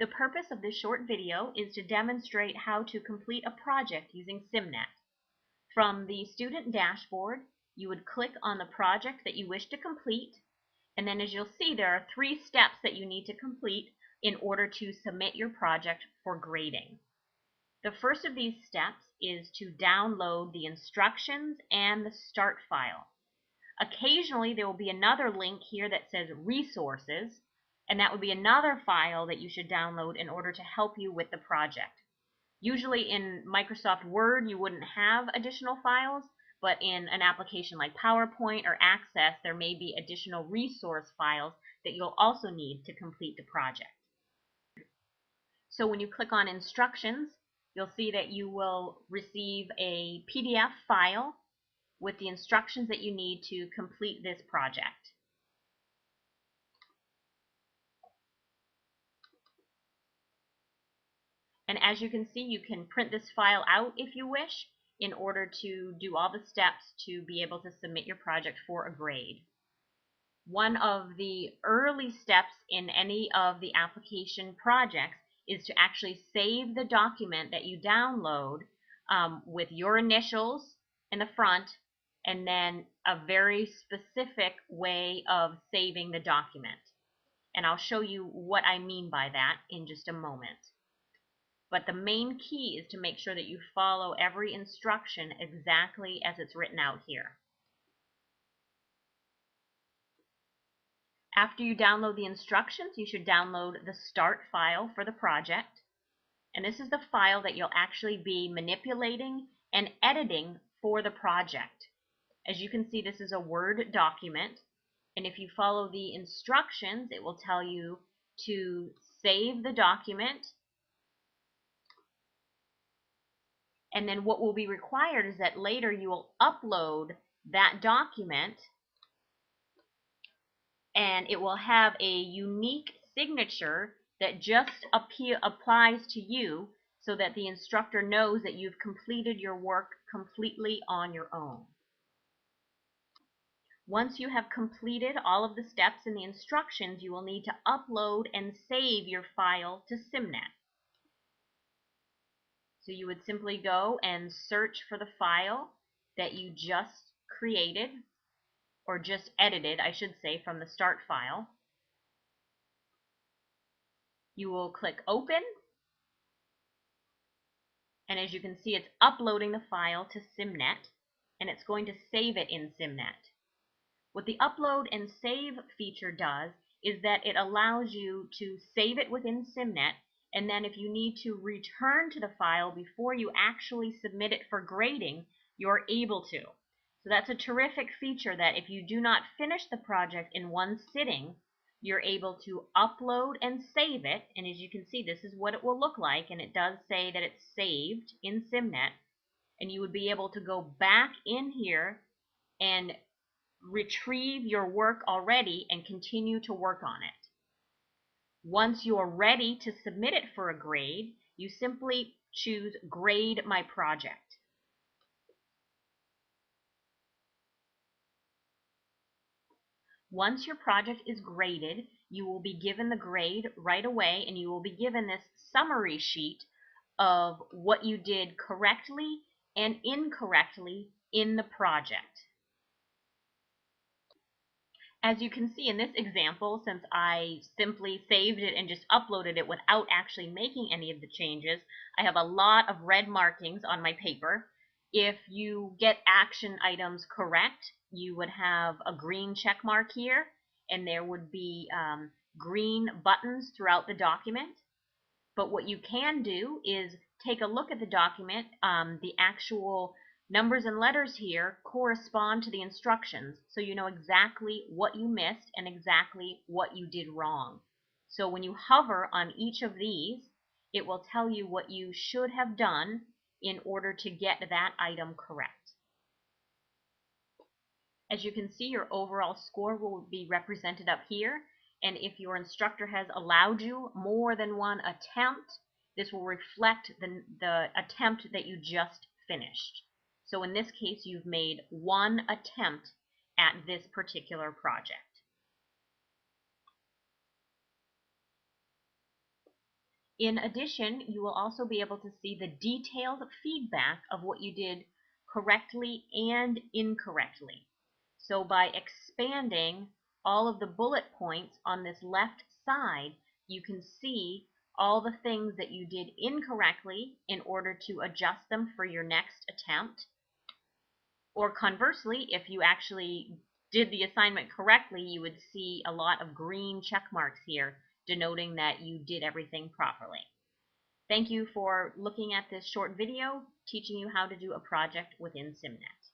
The purpose of this short video is to demonstrate how to complete a project using SIMnet. From the student dashboard, you would click on the project that you wish to complete, and then as you'll see, there are 3 steps that you need to complete in order to submit your project for grading. The first of these steps is to download the instructions and the start file. Occasionally, there will be another link here that says resources, and that would be another file that you should download in order to help you with the project. Usually in Microsoft Word, you wouldn't have additional files, but in an application like PowerPoint or Access, there may be additional resource files that you'll also need to complete the project. So when you click on instructions, you'll see that you will receive a PDF file with the instructions that you need to complete this project. And as you can see, you can print this file out if you wish in order to do all the steps to be able to submit your project for a grade. One of the early steps in any of the application projects is to actually save the document that you download with your initials in the front, and then a very specific way of saving the document. And I'll show you what I mean by that in just a moment. But the main key is to make sure that you follow every instruction exactly as it's written out here. After you download the instructions, you should download the start file for the project. And this is the file that you'll actually be manipulating and editing for the project. As you can see, this is a Word document. And if you follow the instructions, it will tell you to save the document. And then what will be required is that later you will upload that document, and it will have a unique signature that just applies to you, so that the instructor knows that you've completed your work completely on your own. Once you have completed all of the steps in the instructions, you will need to upload and save your file to SIMnet. So you would simply go and search for the file that you just created, or just edited, I should say, from the start file. You will click Open, and as you can see, it's uploading the file to SIMnet, and it's going to save it in SIMnet. What the Upload and Save feature does is that it allows you to save it within SIMnet, and then if you need to return to the file before you actually submit it for grading, you're able to. So that's a terrific feature, that if you do not finish the project in one sitting, you're able to upload and save it. And as you can see, this is what it will look like, and it does say that it's saved in SIMnet. And you would be able to go back in here and retrieve your work already and continue to work on it. Once you are ready to submit it for a grade, you simply choose Grade My Project. Once your project is graded, you will be given the grade right away, and you will be given this summary sheet of what you did correctly and incorrectly in the project. As you can see in this example, since I simply saved it and just uploaded it without actually making any of the changes, I have a lot of red markings on my paper. If you get action items correct, you would have a green check mark here, and there would be green buttons throughout the document. But what you can do is take a look at the document. The actual numbers and letters here correspond to the instructions, so you know exactly what you missed and exactly what you did wrong. So when you hover on each of these, it will tell you what you should have done in order to get that item correct. As you can see, your overall score will be represented up here, and if your instructor has allowed you more than one attempt, this will reflect the attempt that you just finished. So in this case, you've made one attempt at this particular project. In addition, you will also be able to see the detailed feedback of what you did correctly and incorrectly. So by expanding all of the bullet points on this left side, you can see all the things that you did incorrectly in order to adjust them for your next attempt. Or conversely, if you actually did the assignment correctly, you would see a lot of green check marks here, denoting that you did everything properly. Thank you for looking at this short video teaching you how to do a project within SIMnet.